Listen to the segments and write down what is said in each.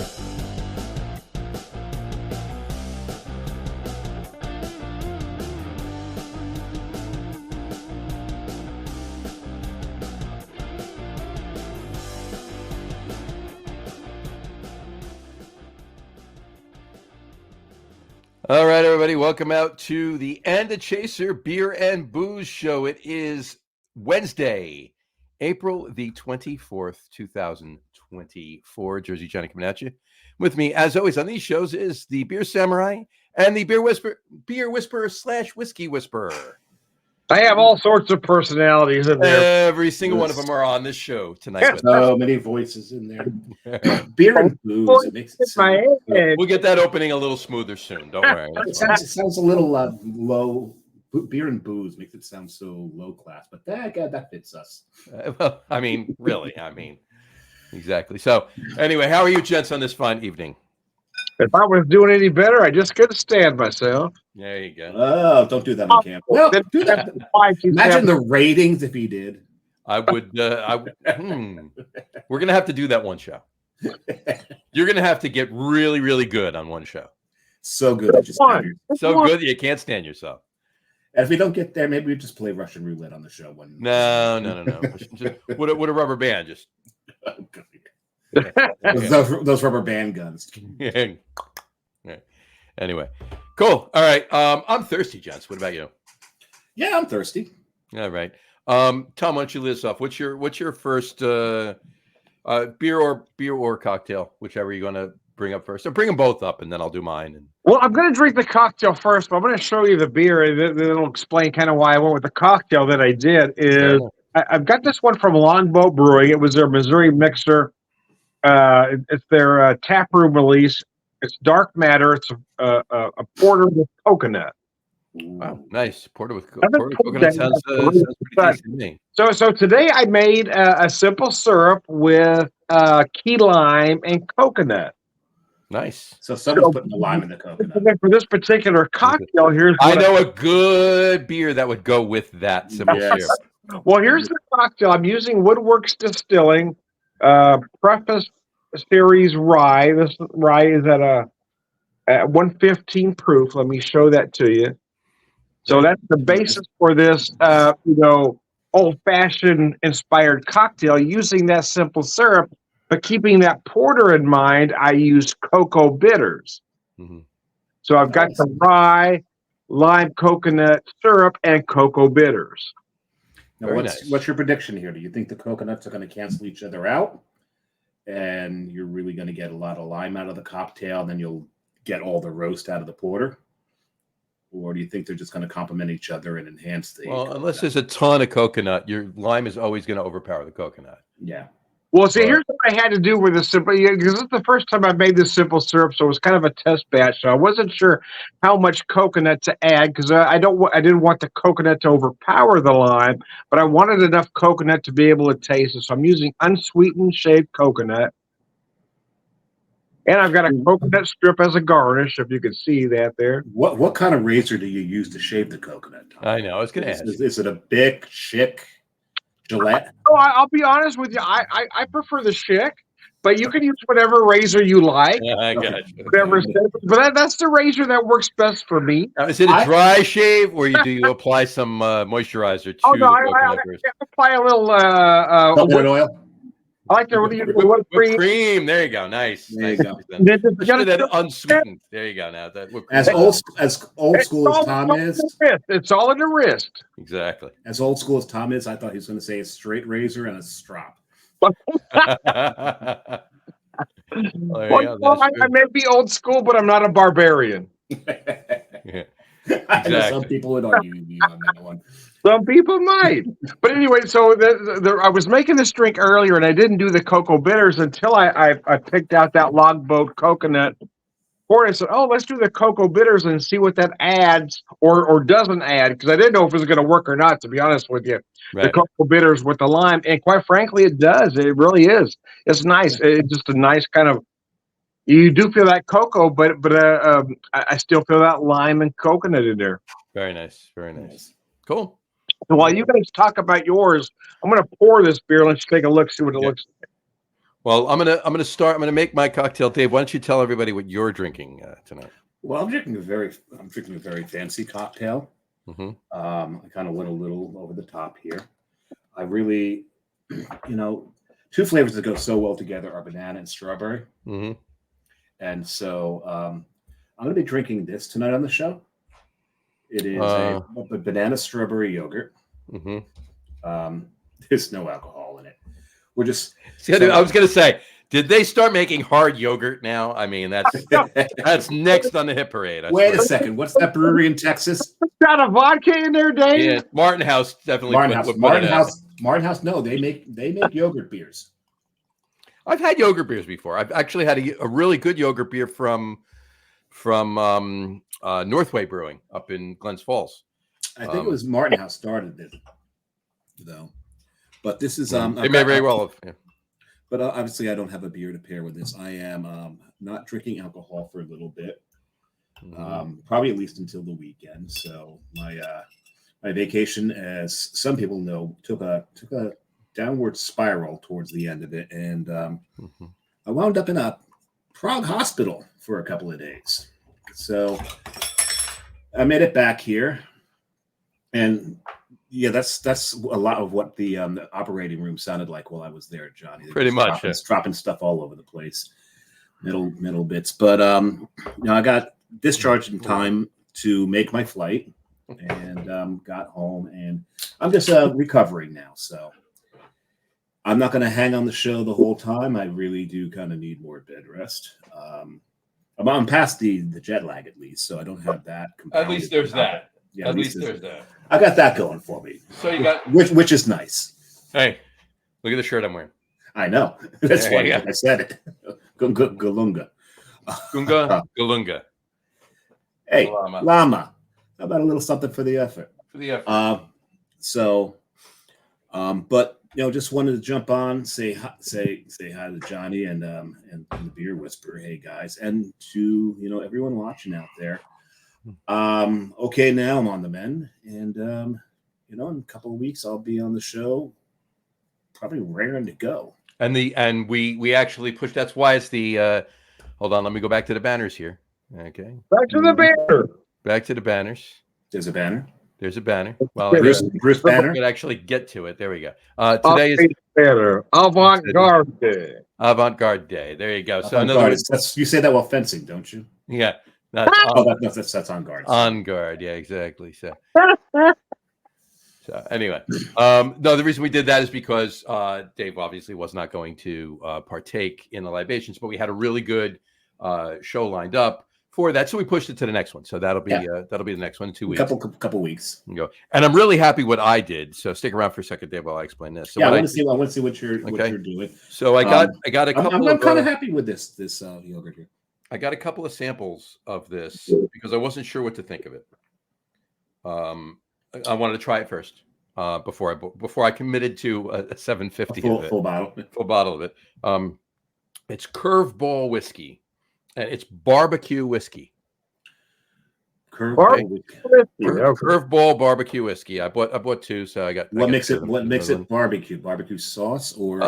All right, everybody, welcome out to the And a Chaser Beer and Booze Show. It is Wednesday, April the 24th, 2024. Jersey Johnny coming at you. With me, as always, on these shows is the Beer Samurai and the Beer Whisperer / Whiskey Whisperer. I have all sorts of personalities in there. Every single one of them are on this show tonight. With so many voices in there. Beer and booze. It makes it sound we'll get that opening a little smoother soon. Don't worry. it sounds a little low. Beer and booze makes it sound so low class, but that fits us. Well, I mean, really, exactly. So, anyway, how are you, gents, on this fine evening? If I was doing any better, I just couldn't stand myself. There you go. Oh, don't do that on camp. Well, do that. Imagine the ratings if he did. I would. We're gonna have to do that one show. You're gonna have to get really, really good on one show. So good, good that you can't stand yourself. And if we don't get there, maybe we just play Russian roulette on the show. No. Just, with a rubber band, just. those rubber band guns. Yeah. Anyway, cool. All right. I'm thirsty, gents. What about you? Yeah, I'm thirsty. All right. Tom, why don't you lead us off? What's your first beer or cocktail, whichever you're going to bring up first? So bring them both up, and then I'll do mine. Well, I'm going to drink the cocktail first, but I'm going to show you the beer, and then it'll explain kind of why I went with the cocktail that I did. I've got this one from Longboat Brewing. It was their Missouri mixer. It's their tap room release. It's dark matter. It's a porter with coconut. Wow, nice porter with coconut sounds pretty tasty to me. So today I made a simple syrup with key lime and coconut. Nice. So someone's putting the lime in the coconut. For this particular cocktail, I know a good beer that would go with that simple syrup. Well, here's the cocktail. I'm using Woodworks Distilling Preface Series rye. This rye is at 115 proof. Let me show that to you. So that's the basis for this, old-fashioned inspired cocktail using that simple syrup, but keeping that porter in mind. I use cocoa bitters. Mm-hmm. So I've got the rye, lime, coconut syrup, and cocoa bitters. Now, what's your prediction here? Do you think the coconuts are going to cancel each other out? And you're really going to get a lot of lime out of the cocktail, then you'll get all the roast out of the porter? Or do you think they're just going to complement each other and enhance the... Well, unless there's a ton of coconut, your lime is always going to overpower the coconut. Yeah. Well, see, here's what I had to do with this simple... Because this is the first time I made this simple syrup, so it was kind of a test batch. So I wasn't sure how much coconut to add, because I didn't want the coconut to overpower the lime, but I wanted enough coconut to be able to taste it. So I'm using unsweetened shaved coconut. And I've got a coconut strip as a garnish, if you can see that there. What kind of razor do you use to shave the coconut, Tom? I know. I was going to ask. Is it a Bic, Schick, Gillette? Oh, I'll be honest with you. I prefer the Schick, but you can use whatever razor you like. Yeah, I got you. Whatever, but that's the razor that works best for me. Now, is it a dry shave, or do you apply some moisturizer to the coconut first? I apply a little coconut oil. I like the whipped cream. There you go. Nice. There you go. That unsweetened. There you go. Now that as old school as Tom is, it's all in the wrist. Exactly. As old school as Tom is, I thought he was going to say a straight razor and a strop. I may be old school, but I'm not a barbarian. Yeah. Exactly. I know some people would argue on that one. Some people might. But anyway, so I was making this drink earlier, and I didn't do the cocoa bitters until I picked out that Longboat coconut pour it. I said, oh, let's do the cocoa bitters and see what that adds or doesn't add, because I didn't know if it was going to work or not, to be honest with you. Right. The cocoa bitters with the lime. And quite frankly, it does. It really is. It's nice. It's just a nice kind of, you do feel that cocoa, but I still feel that lime and coconut in there. Very nice. Very nice. Cool. So while you guys talk about yours, I'm going to pour this beer. Let's take a look, see what it looks like. Well, I'm gonna start. I'm gonna make my cocktail. Dave, why don't you tell everybody what you're drinking tonight? Well, I'm drinking a very fancy cocktail. Mm-hmm. I kind of went a little over the top here. I really, two flavors that go so well together are banana and strawberry. Mm-hmm. And so I'm going to be drinking this tonight on the show. It is a banana strawberry yogurt. Mm-hmm. There's no alcohol in it. We're just. I was going to say, did they start making hard yogurt now? I mean, that's next on the hit parade. Wait a second. What's that brewery in Texas? Got a vodka in there, Dave? Yeah, Martin House definitely. Martin House. No, they make yogurt beers. I've had yogurt beers before. I've actually had a really good yogurt beer from Northway Brewing up in Glens Falls. I think it was Martin House started it, though. But this is they may very well have. Yeah. But obviously, I don't have a beer to pair with this. I am not drinking alcohol for a little bit, probably at least until the weekend. So my vacation, as some people know, took a downward spiral towards the end of it, and I wound up in a Prague hospital for a couple of days. So I made it back here, and yeah, that's a lot of what the operating room sounded like while I was there, Johnny. Pretty much, dropping stuff all over the place, middle bits. But I got discharged in time to make my flight, and got home, and I'm just recovering now. So I'm not going to hang on the show the whole time. I really do kind of need more bed rest. I'm past the jet lag at least, so I don't have that. At least there's that. Yeah, at least there's that. I got that going for me. So you got which is nice. Hey, look at the shirt I'm wearing. I know. That's why I said it. Galunga. Gunga Galunga. Hey, llama. How about a little something for the effort? For the effort. But just wanted to jump on, say hi to Johnny and the Beer Whisperer. Hey guys, and to everyone watching out there. Okay, now I'm on the mend, and in a couple of weeks I'll be on the show, probably raring to go. And we actually pushed. That's why it's the. Hold on, let me go back to the banners here. Okay. Back to the banner. Back to the banners. There's a banner. There's a banner. Well, Bruce Banner. Could actually get to it. There we go. Today is banner. Avant Garde Day. Avant Garde Day. There you go. So you say that while fencing, don't you? Yeah. That's on guard. On guard, yeah, exactly. So anyway, no, the reason we did that is because Dave obviously was not going to partake in the libations, but we had a really good show lined up for that, so we pushed it to the next one. So that'll be the next one in 2 weeks. Couple weeks. Go. And I'm really happy what I did. So stick around for a second, Dave, while I explain this. So I want to see what you're doing. So I got a couple. I'm kind of happy with this yogurt here. I got a couple of samples of this because I wasn't sure what to think of it. I wanted to try it first before I committed to a 750 full bottle of it. It's Curveball whiskey, and it's barbecue whiskey. Curveball barbecue whiskey. I bought two, so I got. What makes it barbecue? Barbecue sauce or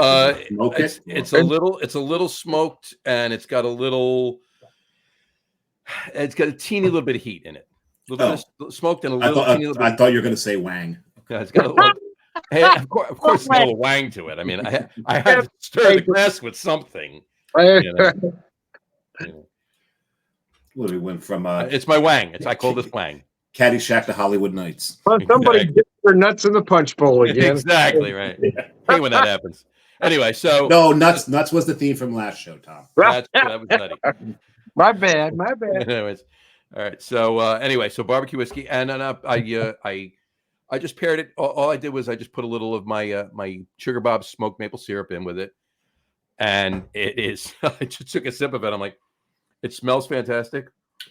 smoke it? It's a little smoked, and it's got a teeny little bit of heat in it. A little bit of smoked and a little. I thought you were going to say wang. It's got a little. Hey, of course, it's got a wang to it. I mean, I had to stir the glass with something. Well, we went from it's my wang. I call this wang. Caddyshack to Hollywood Nights. Well, somebody gets their nuts in the punch bowl again. Exactly right. Hey, when that happens. Anyway, so no, nuts was the theme from last show, Tom. That was nutty. My bad. Anyways, all right. So anyway, so barbecue whiskey, and I just paired it. All I did was I just put a little of my my Sugar Bob's smoked maple syrup in with it, and it is. I just took a sip of it. I'm like, it smells fantastic.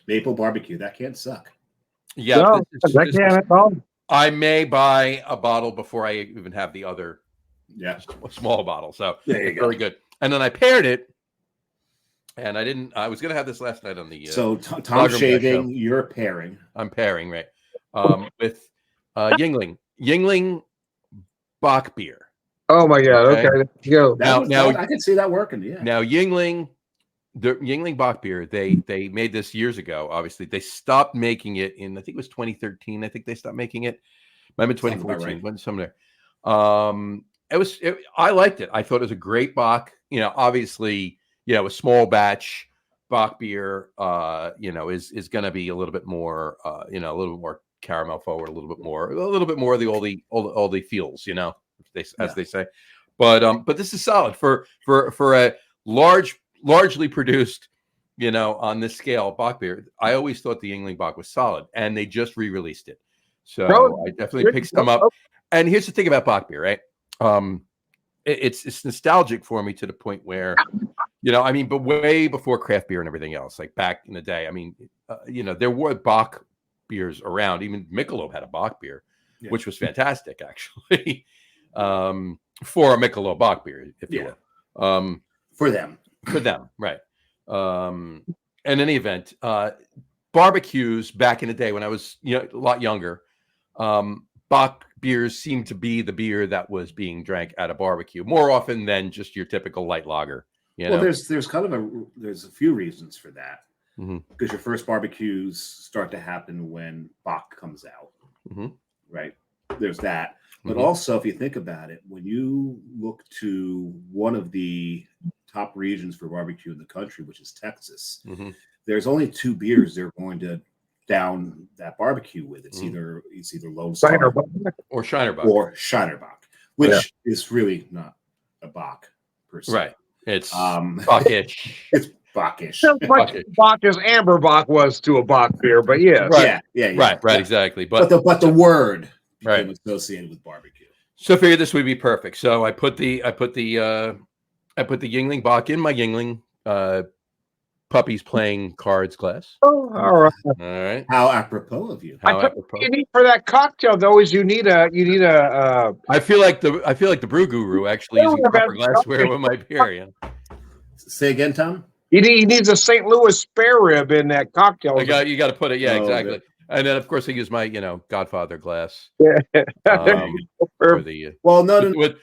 Maple barbecue, that can't suck. Yeah, no, that can't at all. I may buy a bottle before I even have the other, small bottle. So there you go. Very good. And then I paired it. And I was going to have this last night on the. So Tom shaving, you're pairing. I'm pairing, right? With Yingling Bach beer. Oh my God! Okay. Okay, go. Now, I can see that working. Yeah. Now Yingling, the Yingling Bock beer, they made this years ago. Obviously, they stopped making it in, I think it was 2013. I think they stopped making it. Might have been 2014. When somewhere. I liked it. I thought it was a great Bock. Obviously, a small batch Bock beer, is going to be a little bit more, a little bit more caramel forward, a little bit more of the all the feels, as they say. But this is solid for a largely produced, on this scale Bock beer. I always thought the Yingling Bock was solid, and they just re-released it, so I definitely picked some up. And here's the thing about Bock beer, right? It's nostalgic for me to the point where, but way before craft beer and everything else, like back in the day, there were Bock beers around. Even Michelob had a Bock beer, which was fantastic, actually, for a Michelob Bock beer, if you will. For them, right. In any event, barbecues back in the day when I was a lot younger, Bock beers seemed to be the beer that was being drank at a barbecue more often than just your typical light lager. There's a few reasons for that. Because your first barbecues start to happen when Bock comes out, right? There's that. But also, if you think about it, when you look to one of the top regions for barbecue in the country, which is Texas, there's only two beers they're going to down that barbecue with. It's either Lone Star or Shinerbach, which is really not a Bock per se. Right. It's Bockish. It's Bockish. As much Bock as Amber Bock was to a Bock beer, but yeah. Right, exactly. But the word became associated with barbecue. So I figured this would be perfect. So I put the Yingling Bock in my Yingling puppies playing cards glass. Oh, all right. How apropos of you. You need for that cocktail though is you need a. I feel like the brew guru actually using proper glassware with my beer. Say again, Tom. He needs a St. Louis spare rib in that cocktail. You got to put it. Yeah, exactly. Okay. And then of course I use my Godfather glass. And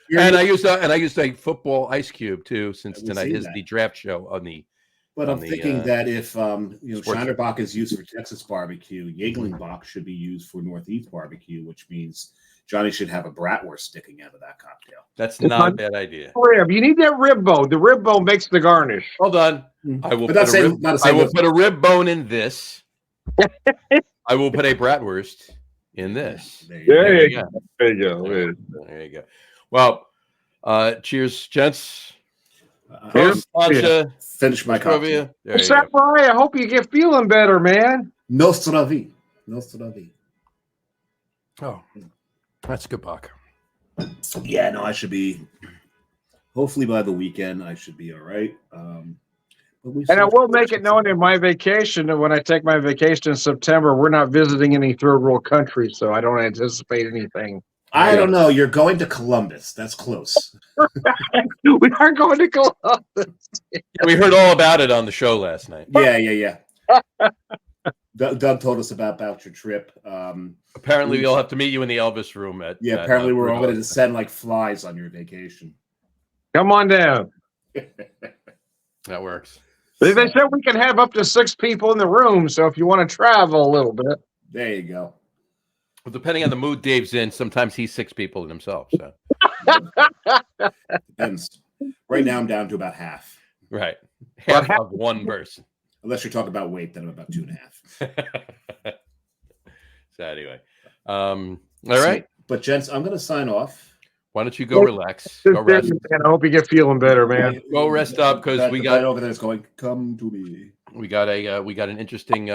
I used a football ice cube too, since tonight is the draft show on the. But I'm thinking that if Shinerbach is used for Texas barbecue, Yingling Bock should be used for Northeast barbecue, which means Johnny should have a bratwurst sticking out of that cocktail. That's not a bad idea. Rib. You need that rib bone. The rib bone makes the garnish. Hold on. I will put a rib bone in this. I will put a bratwurst in this. There you go. Well, cheers, gents. Finish my coffee. Samurai, I hope you get feeling better, man. Nostra vi. Oh, that's a good Bock. Yeah, no, I should be. Hopefully by the weekend, I should be all right. And I will make it known in my vacation that when I take my vacation in September, we're not visiting any third world countries, so I don't anticipate anything. I don't know. You're going to Columbus. That's close. We are going to Columbus. We heard all about it on the show last night. Yeah. Doug told us about your trip. Apparently, we'll have to meet you in the Elvis room. Apparently, we're all going to descend like flies on your vacation. Come on down. That works. They said we can have up to 6 people in the room, so if you want to travel a little bit. There you go. Well, depending on the mood Dave's in, sometimes he's 6 people in himself. So depends. Right now, I'm down to about half. Right, half of one person. Unless you're talking about weight, then I'm about 2.5. So anyway, all right. But gents, I'm going to sign off. Why don't you go relax? Go rest. Man, I hope you get feeling better, man. Go rest up because we got over there's going. Come to me. We got an interesting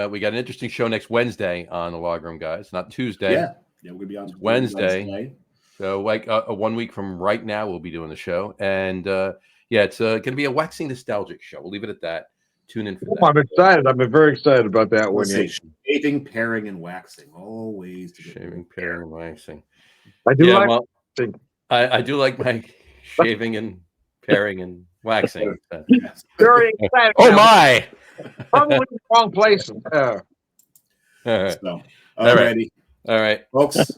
show next Wednesday on the Log Room, guys. Not Tuesday. Yeah, we're gonna be on Wednesday. So like 1 week from right now, we'll be doing the show, and it's gonna be a waxing nostalgic show. We'll leave it at that. Tune in for that. I'm excited. I'm very excited about that one. Shaving, pairing, and waxing. Always shaving, pairing, and waxing. I do I do like my shaving and pairing and waxing. Very excited. Oh my! Probably in the wrong place. All right. So, all right, folks.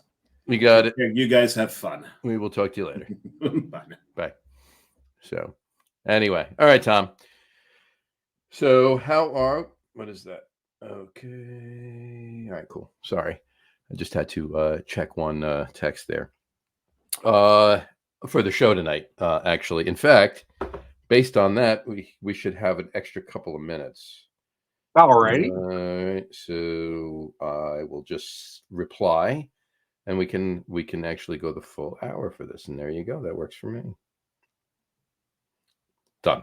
We got it. You guys have fun. We will talk to you later. Bye. Bye. So, anyway, all right, Tom. So, what is that? Okay. All right, cool. Sorry. I just had to check one text there. For the show tonight, actually. In fact, based on that, we should have an extra couple of minutes. All right. So I will just reply, and we can actually go the full hour for this. And there you go. That works for me. Done.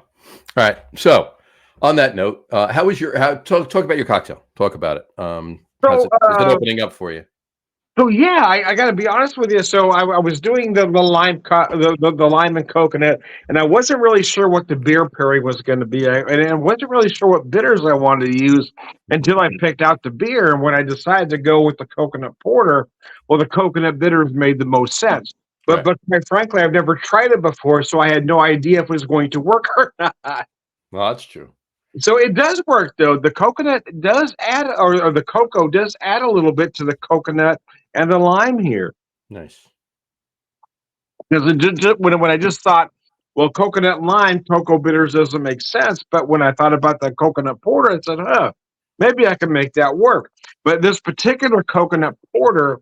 All right. So on that note, how was talk about your cocktail? Talk about it. Is it opening up for you? So yeah, I got to be honest with you. So I was doing the lime the lime and coconut, and I wasn't really sure what the beer pairing was going to be, and I wasn't really sure what bitters I wanted to use until I picked out the beer. And when I decided to go with the coconut porter, well, the coconut bitters made the most sense. But quite frankly, I've never tried it before, so I had no idea if it was going to work or not. Well, that's true. So it does work, though. The coconut does add, or the cocoa does add a little bit to the coconut and the lime here. Nice. Because when I just thought, well, coconut and lime, cocoa bitters doesn't make sense. But when I thought about the coconut porter, I said, maybe I can make that work. But this particular coconut porter,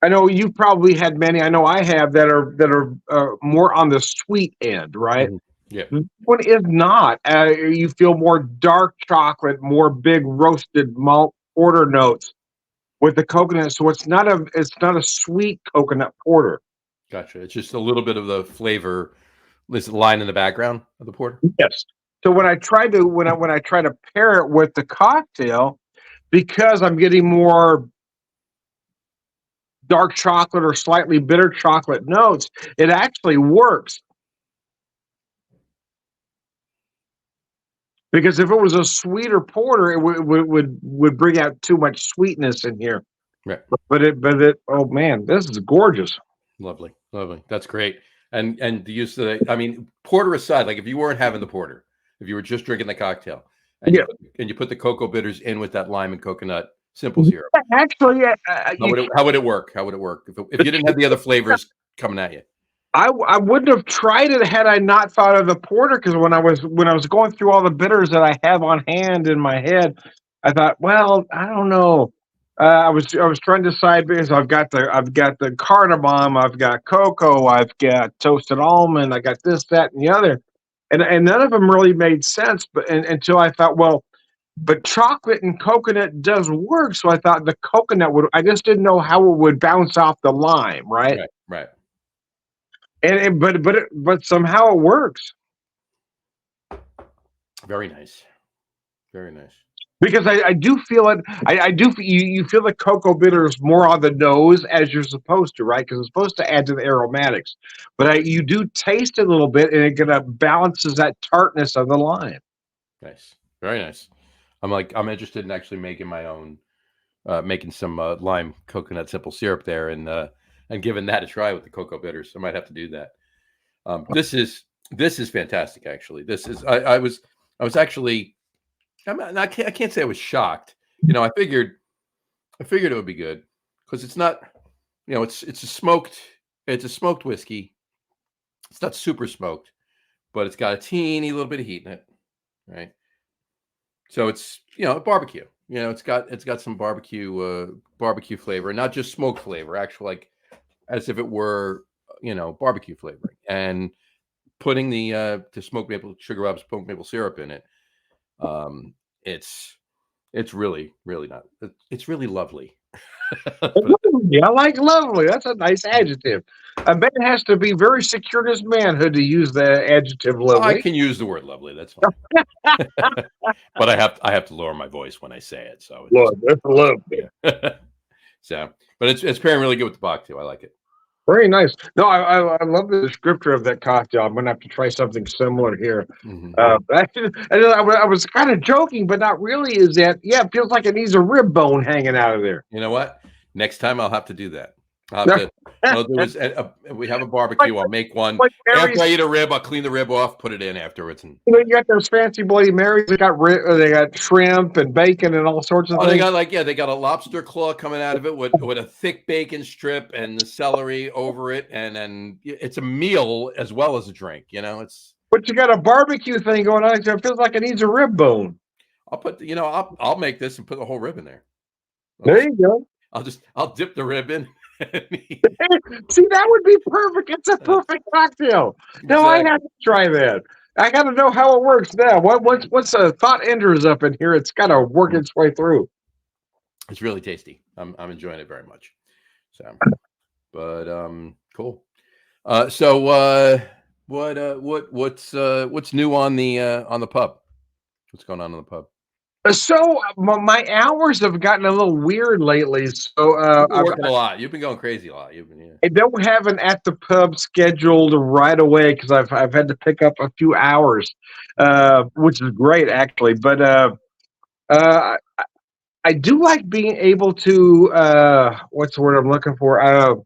I know you probably had many. I know I have that are more on the sweet end, right? Mm-hmm. Yeah. This one is not. You feel more dark chocolate, more big roasted malt porter notes with the coconut. So it's not a sweet coconut porter. Gotcha. It's just a little bit of the flavor line in the background of the porter. Yes. So when I try to pair it with the cocktail, because I'm getting more dark chocolate or slightly bitter chocolate notes, it actually works. Because if it was a sweeter porter, it would bring out too much sweetness in here. Right. But it oh man, this is gorgeous. Lovely. That's great. And the use of porter aside, like if you weren't having the porter, if you were just drinking the cocktail, and you put the cocoa bitters in with that lime and coconut simple syrup. Actually, how would it work? How would it work if you didn't have the other flavors coming at you? I wouldn't have tried it had I not thought of the porter, because when I was going through all the bitters that I have on hand in my head, I thought, well, I don't know. I was trying to decide, because I've got the cardamom, I've got cocoa, I've got toasted almond, I got this, that, and the other, and none of them really made sense. But until I thought, well, but chocolate and coconut does work, so I thought the coconut would. I just didn't know how it would bounce off the lime, right? Right. But somehow it works. Very nice. Very nice. Because I do feel it. I do. You feel the cocoa bitters more on the nose, as you're supposed to, right? Because it's supposed to add to the aromatics. But you do taste it a little bit, and it kind of balances that tartness of the lime. Nice. Very nice. I'm interested in actually making my own, making some lime coconut simple syrup there, and giving that a try with the cocoa bitters. I might have to do that. This is fantastic. Actually, I was actually, I can't say I was shocked. I figured it would be good, because it's not, it's a smoked whiskey. It's not super smoked, but it's got a teeny little bit of heat in it, right? So it's barbecue. It's got some barbecue flavor, not just smoke flavor. Actual, like, as if it were barbecue flavoring, and putting the smoked sugar bob smoked maple syrup in it. It's really not. It's really lovely. Yeah, I like lovely. That's a nice adjective. A man has to be very secure in his manhood to use the adjective lovely. I can use the word lovely. That's fine. But I have to lower my voice when I say it. So that's lovely. So, but it's pairing really good with the bach too. I like it. Very nice. No, I love the descriptor of that cocktail. I'm going to have to try something similar here. Mm-hmm. I was kind of joking, but not really. Is that, it feels like it needs a rib bone hanging out of there. You know what? Next time I'll have to do that. We have a barbecue. I'll make one. Like After I eat a rib, I'll clean the rib off, put it in afterwards. And you got those fancy Bloody Marys. They got shrimp and bacon and all sorts of things. They got a lobster claw coming out of it with a thick bacon strip and the celery over it, and then it's a meal as well as a drink. But you got a barbecue thing going on. So it feels like it needs a rib bone. I'll make this and put the whole rib in there. There you go. I'll dip the rib in. See, that would be perfect. It's a perfect cocktail. Exactly. No, I have to try that. I got to know how it works now. What's a thought enters up in here? It's got to work its way through. It's really tasty. I'm enjoying it very much. So, but cool. What's new on the pub? What's going on in the pub? So my hours have gotten a little weird lately. So I've working a lot. You've been going crazy a lot. I don't have an at the pub scheduled right away because I've had to pick up a few hours, which is great actually. But I do like being able to what's the word I'm looking for?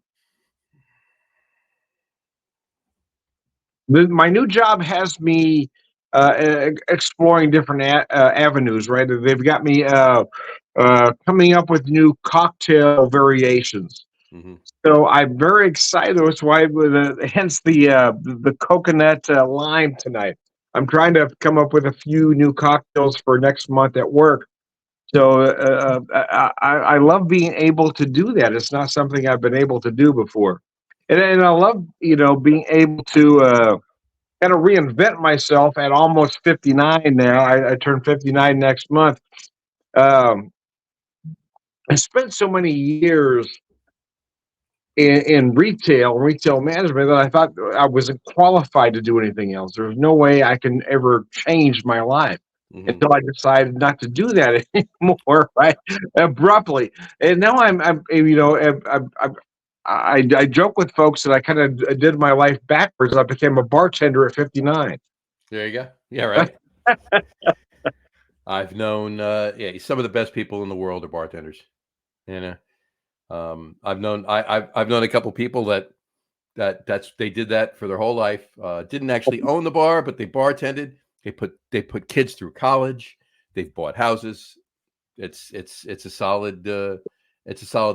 My new job has me exploring different avenues, right? They've got me coming up with new cocktail variations. Mm-hmm. So I'm very excited. That's why, hence the coconut lime tonight. I'm trying to come up with a few new cocktails for next month at work. So I love being able to do that. It's not something I've been able to do before, and I love being able to kind of reinvent myself at almost 59 now. I turn 59 next month. I spent so many years in retail management that I thought I wasn't qualified to do anything else. There's no way I can ever change my life. Mm-hmm. Until I decided not to do that anymore, right? Abruptly. And now I joke with folks that I kind of did my life backwards. I became a bartender at 59. There you go. Yeah, right. I've known some of the best people in the world are bartenders. I've known a couple people that they did that for their whole life. Didn't actually own the bar, but they bartended. They put kids through college. They've bought houses. It's a solid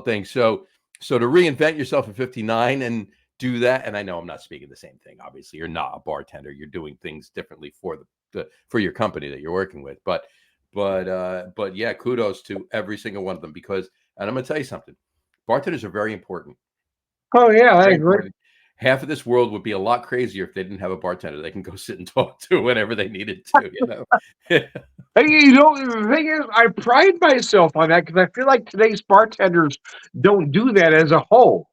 thing. So to reinvent yourself at 59 and do that, and I know I'm not speaking the same thing. Obviously, you're not a bartender. You're doing things differently for your company that you're working with. But yeah, kudos to every single one of them because, and I'm gonna tell you something, bartenders are very important. Oh yeah, I agree. Important. Half of this world would be a lot crazier if they didn't have a bartender they can go sit and talk to whenever they needed to. The thing is, I pride myself on that because I feel like today's bartenders don't do that as a whole.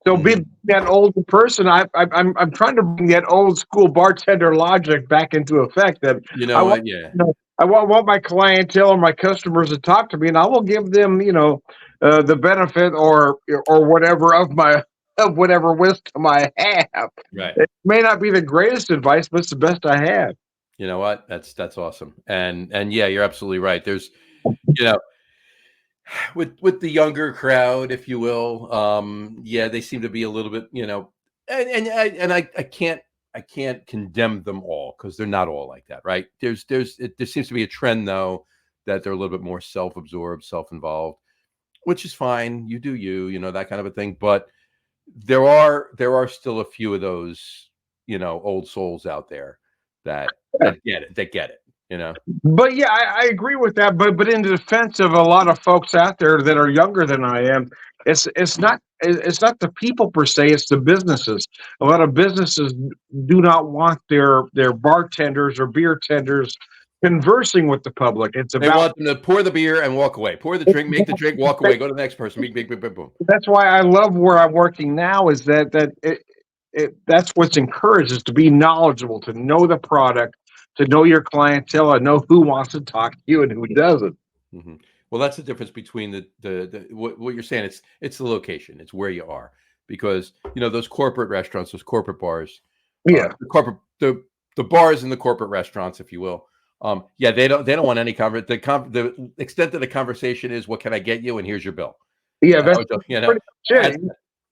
So being that older person, I'm trying to bring that old school bartender logic back into effect. That I want my clientele or my customers to talk to me, and I will give them the benefit or whatever of whatever wisdom I have. Right. It may not be the greatest advice, but it's the best I have. You know what? That's awesome. And yeah, you're absolutely right. There's, with the younger crowd, if you will, they seem to be a little bit, and I can't condemn them all because they're not all like that, right? There seems to be a trend though that they're a little bit more self-absorbed, self-involved, which is fine. You do you, that kind of a thing. But there are still a few of those, old souls out there that get it, But yeah, I agree with that. But in defense of a lot of folks out there that are younger than I am, it's not the people per se, it's the businesses. A lot of businesses do not want their bartenders or beer tenders conversing with the public. They want them to pour the beer and walk away. Pour the drink, make the drink, walk away, go to the next person. Big, boom. That's why I love where I'm working now. Is that's what's encouraged, is to be knowledgeable, to know the product, to know your clientele, and know who wants to talk to you and who doesn't. Mm-hmm. Well, that's the difference between what you're saying. It's the location. It's where you are, because those corporate restaurants, those corporate bars, the bars and the corporate restaurants, if you will. They don't want any the extent of the conversation is, what can I get you, and here's your bill. Yeah,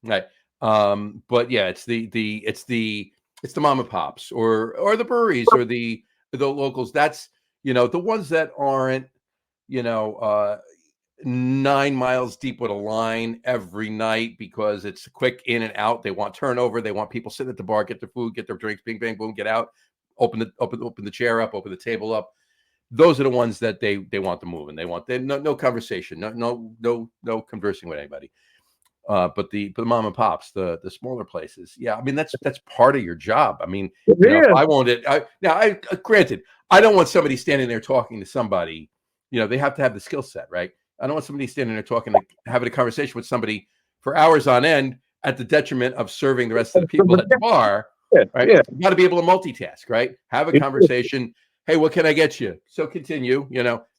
Right. But yeah, it's the mom and pops or the breweries or the locals. That's, the ones that aren't, you know, uh 9 miles deep with a line every night because it's a quick in and out. They want turnover. They want people sitting at the bar, get their food, get their drinks, bing, bang, boom, get out, open the chair up, open the table up. Those are the ones that they want to move, and they want no conversation, no conversing with anybody. But the mom and pops, the smaller places, yeah. I mean, that's part of your job. I mean, if I wanted, granted, I don't want somebody standing there talking to somebody. They have to have the skill set, right? I don't want somebody standing there having a conversation with somebody for hours on end at the detriment of serving the rest of the people at the bar. Right? Yeah. You got to be able to multitask, right? Have a conversation. Hey, what can I get you? So continue,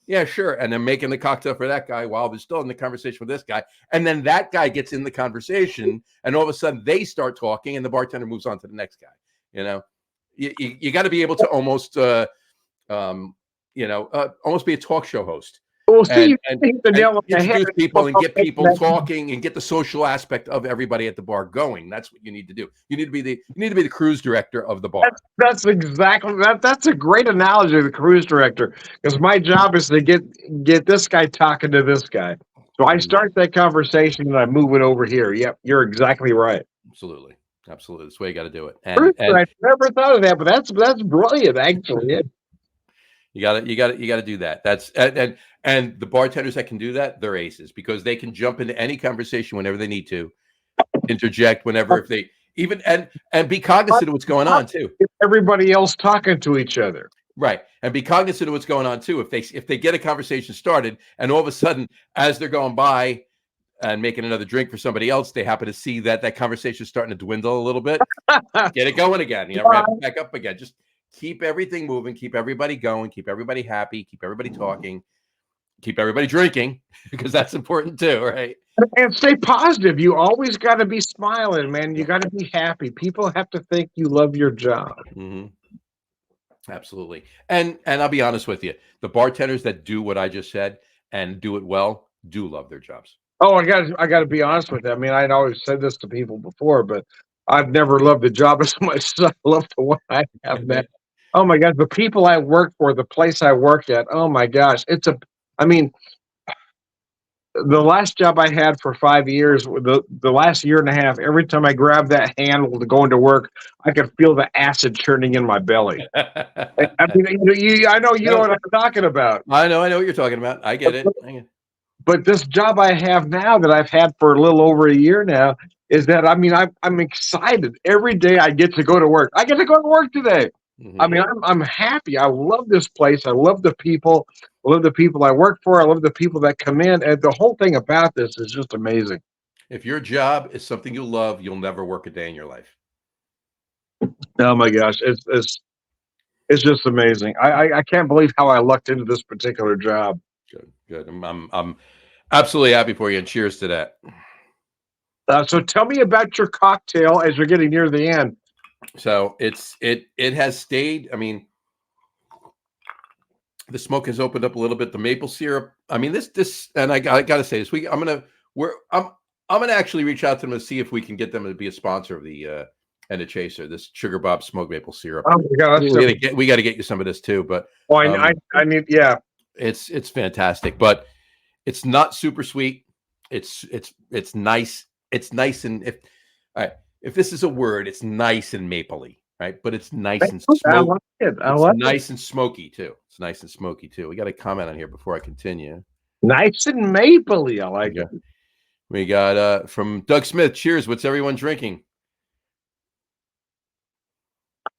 yeah, sure. And then making the cocktail for that guy while they're still in the conversation with this guy. And then that guy gets in the conversation and all of a sudden they start talking and the bartender moves on to the next guy. You got to be able to almost, almost be a talk show host. Well, see, and introduce people and get people talking and get the social aspect of everybody at the bar going. That's what you need to do. You need to be the cruise director of the bar. That's exactly that. That's a great analogy of the cruise director, because my job is to get this guy talking to this guy. So I start that conversation and I move it over here. Yep, you're exactly right. Absolutely. That's the way you got to do it. And I never thought of that, but that's brilliant, actually. Yeah. You got to do that. That's and the bartenders that can do that, they're aces, because they can jump into any conversation whenever they need to, interject whenever, if they even and be cognizant of what's going on too. Everybody else talking to each other, right? And be cognizant of what's going on too. If they get a conversation started, and all of a sudden, as they're going by and making another drink for somebody else, they happen to see that conversation is starting to dwindle a little bit. Get it going again. Ramp it back up again. Just keep everything moving, keep everybody going, keep everybody happy, keep everybody talking, keep everybody drinking, because that's important too, right? And stay positive. You always got to be smiling, man. You got to be happy. People have to think you love your job. Mm-hmm. Absolutely. And I'll be honest with you, the bartenders that do what I just said and do it well do love their jobs. Oh, I got to be honest with you. I mean, I'd always said this to people before, but I've never loved the job as much as I love the one I have now. Oh my God, the people I work for, the place I work at, oh my gosh, the last job I had for 5 years, the last year and a half, every time I grabbed that handle to go into work, I could feel the acid churning in my belly. I mean, I know you know what I'm talking about. I know what you're talking about. I get it. But this job I have now that I've had for a little over a year now is that, I mean, I'm excited. Every day I get to go to work. I get to go to work today. Mm-hmm. I mean, I'm happy. I love this place. I love the people. I love the people I work for. I love the people that come in. And the whole thing about this is just amazing. If your job is something you love, you'll never work a day in your life. Oh my gosh, it's just amazing. I can't believe how I lucked into this particular job. Good. I'm absolutely happy for you, and cheers to that. So tell me about your cocktail as you're getting near the end. So it has stayed. I mean, the smoke has opened up a little bit. The maple syrup. I mean, this, and I got to say this week, I'm gonna actually reach out to them to see if we can get them to be a sponsor of the and a chaser. This Sugar Bob smoked maple syrup. Oh my God, we got to get you some of this too. But I need, yeah, it's fantastic, but it's not super sweet. It's nice. It's nice, and if this is a word, it's nice and mapley, right? But it's nice and smoky. I like it. It's nice and smoky too. It's nice and smoky too. We got a comment on here before I continue. Nice and mapley. I like it. We got from Doug Smith. Cheers. What's everyone drinking?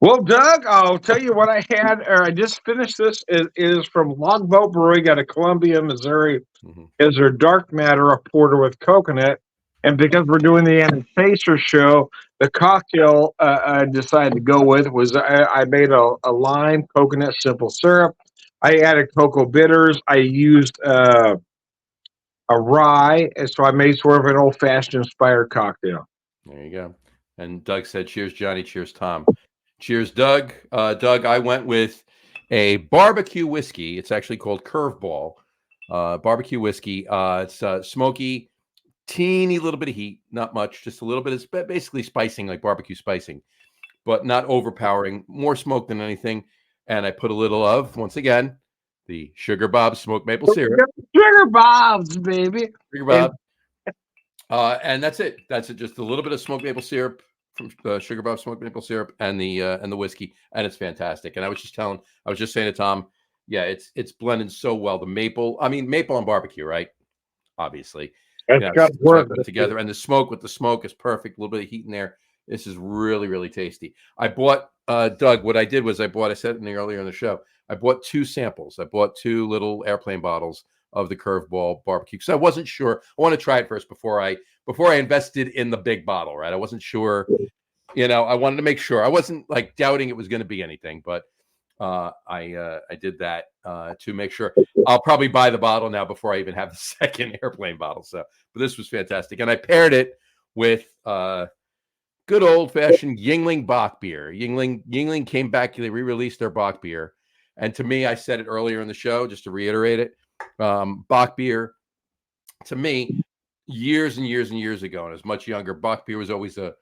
Well, Doug, I'll tell you what I had. I just finished this. It is from Longboat Brewing out of Columbia, Missouri. Mm-hmm. Is their Dark Matter, a porter with coconut. And because we're doing the Anastasia show, the cocktail I decided to go with was I made a lime coconut simple syrup. I added cocoa bitters. I used a rye, and so I made sort of an old-fashioned inspired cocktail. There you go. And Doug said, cheers, Johnny. Cheers, Tom. Cheers, Doug. Doug, I went with a barbecue whiskey. It's actually called Curveball barbecue whiskey. It's smoky, teeny little bit of heat, not much, just a little bit. It's basically spicing, like barbecue spicing, but not overpowering. More smoke than anything. And I put a little of, once again, the Sugar Bob smoked maple syrup. Sugar Bob's, baby. Sugar Bob. And that's it. That's it. Just a little bit of smoked maple syrup from Sugar Bob smoked maple syrup and the whiskey, and it's fantastic. And I was just saying to Tom, yeah, it's blending so well. The maple, maple and barbecue, right? Obviously, It's got to work together, and the smoke is perfect. A little bit of heat in there. This is really, really tasty. I bought Doug. What I did was I said it earlier in the show. I bought 2 samples. I bought 2 little airplane bottles of the Curveball barbecue because I wasn't sure. I want to try it first before I invested in the big bottle, right? I wasn't sure. I wanted to make sure. I wasn't like doubting it was going to be anything, but I did that to make sure. I'll probably buy the bottle now before I even have the second airplane bottle. So, but this was fantastic, and I paired it with good old fashioned Yingling Bock beer. Yingling came back. They re-released their Bock beer, and to me, I said it earlier in the show just to reiterate it. Bock beer, to me, years and years and years ago, and I was much younger, Bock beer was always a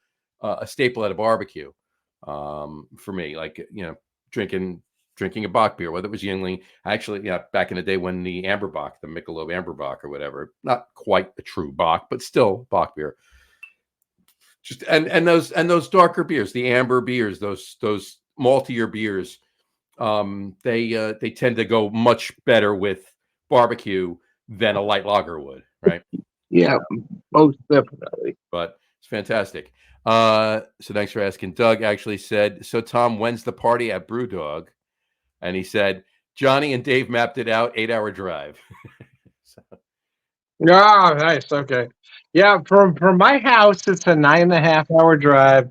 staple at a barbecue for me. Like drinking a Bock beer, whether it was Yingling. Actually, back in the day when the Amber Bock, the Michelob Amber Bock or whatever, not quite a true Bock, but still Bock beer. Just and those darker beers, the amber beers, those maltier beers, they tend to go much better with barbecue than a light lager would, right? Yeah, most definitely. But it's fantastic. So thanks for asking. Doug actually said, so Tom, when's the party at Brewdog? And he said, Johnny and Dave mapped it out, 8-hour drive. So. Oh, nice. Okay. Yeah, from my house, it's a 9.5-hour drive.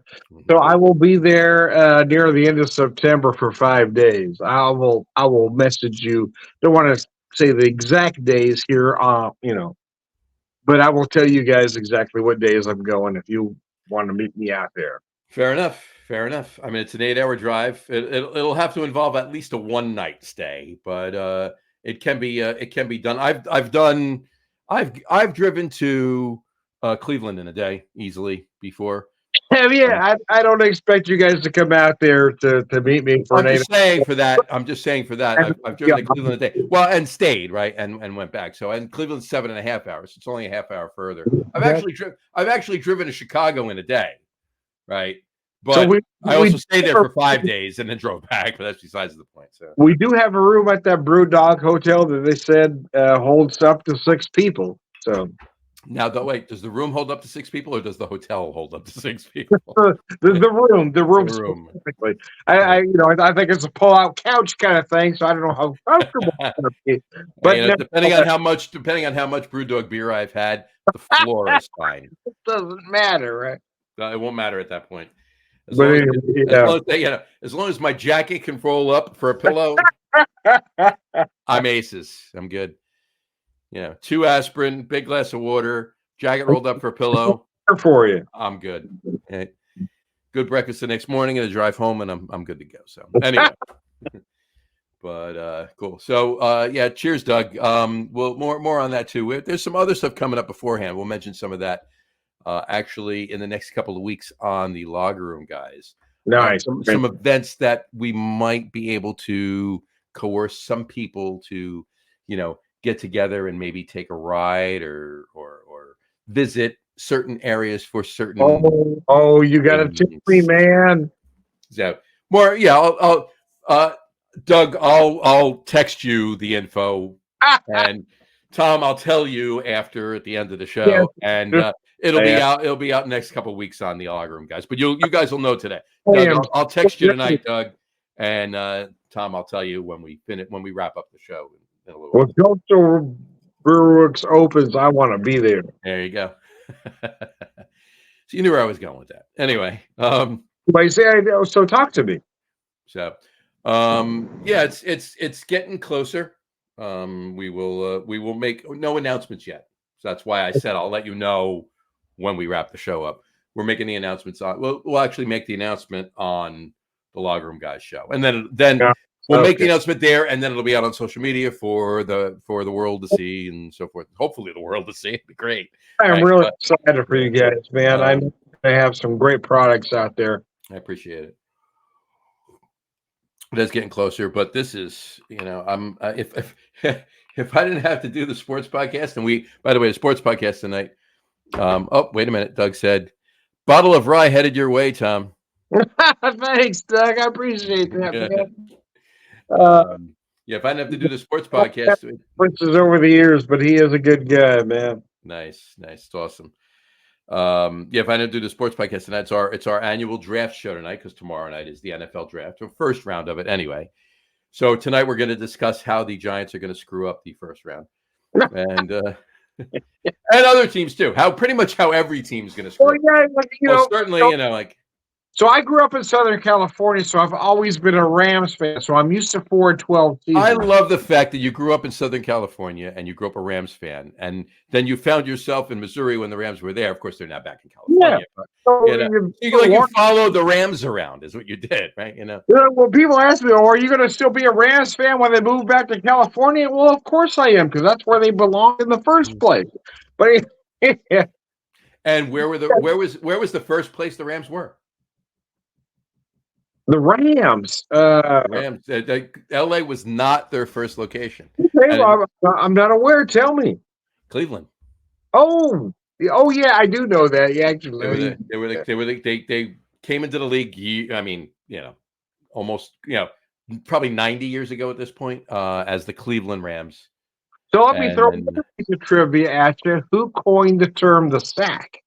So I will be there near the end of September for 5 days. I will message you. Don't want to say the exact days here, but I will tell you guys exactly what days I'm going if you want to meet me out there. Fair enough. It's an 8-hour drive. It'll have to involve at least a 1-night stay, but it can be done. I've driven to Cleveland in a day easily before. Yeah, I don't expect you guys to come out there to meet me for I'm just saying for that. I've driven to Cleveland a day. Well, and stayed, right, and went back. So, and Cleveland's 7.5 hours. It's only a half hour further. I've actually driven to Chicago in a day, right? But so I also stayed there for 5 days and then drove back. But that's besides the point. So we do have a room at that Brewdog Hotel that they said holds up to 6 people. So. Now, wait, does the room hold up to 6 people or does the hotel hold up to 6 people? the room specifically. I think it's a pull-out couch kind of thing, so I don't know how comfortable it's going to be. But depending on how much Brewdog beer I've had, the floor is fine. It doesn't matter, right? It won't matter at that point. As long as my jacket can roll up for a pillow, I'm aces. I'm good. 2 aspirin, big glass of water, jacket rolled up for a pillow. For you. I'm good. Okay. Good breakfast the next morning and a drive home, and I'm good to go. So anyway, but cool. So cheers, Doug. Well, more on that too. There's some other stuff coming up beforehand. We'll mention some of that actually in the next couple of weeks on the Lager Room, guys. Nice. Some events that we might be able to coerce some people to, get together and maybe take a ride or visit certain areas for certain. Oh, you got to tip me, man. So more, Doug, I'll text you the info, and Tom, I'll tell you at the end of the show, and it'll be out next couple of weeks on the Lager Room, guys. But you guys will know today. Doug, I'll text you tonight, Doug, and Tom, I'll tell you when we wrap up the show. Well, Coastal Brewworks opens. I want to be there. There you go. So you knew where I was going with that. Anyway, so talk to me. So, it's getting closer. We will make no announcements yet. So that's why I said I'll let you know when we wrap the show up. We're making the announcements on. We'll actually make the announcement on the Lager Room Guys show, and then we'll make the announcement there, and then it'll be out on social media for the world to see and so forth. Hopefully, the world to see. It'd be great. I'm really excited for you guys, man. I know they have some great products out there. I appreciate it. That's getting closer, but this is, I'm if if I didn't have to do the sports podcast, and by the way, the sports podcast tonight. Oh, wait a minute. Doug said, "Bottle of rye headed your way, Tom." Thanks, Doug. I appreciate that, man. If I didn't have to do the sports podcast, differences over the years, but he is a good guy, man. Nice, it's awesome. If I didn't do the sports podcast tonight, it's our annual draft show tonight, because tomorrow night is the NFL draft, or first round of it anyway. So tonight we're going to discuss how the Giants are going to screw up the first round, and and other teams too. Pretty much how every team's going to screw up. Certainly, So I grew up in Southern California, so I've always been a Rams fan. So I'm used to 4-12 seasons. I love the fact that you grew up in Southern California and you grew up a Rams fan, and then you found yourself in Missouri when the Rams were there. Of course, they're not back in California. Yeah. But, you followed the Rams around, is what you did, right? Well, people ask me, "Oh, are you going to still be a Rams fan when they move back to California?" Well, of course I am, because that's where they belong in the first place. But yeah. And where was the first place the Rams were? The Rams. LA was not their first location. Okay, I'm not aware. Tell me. Cleveland. Oh yeah, I do know that. Yeah, actually, they came into the league. I mean, almost probably 90 years ago at this point, as the Cleveland Rams. So let me throw a piece of trivia at you. Who coined the term the sack?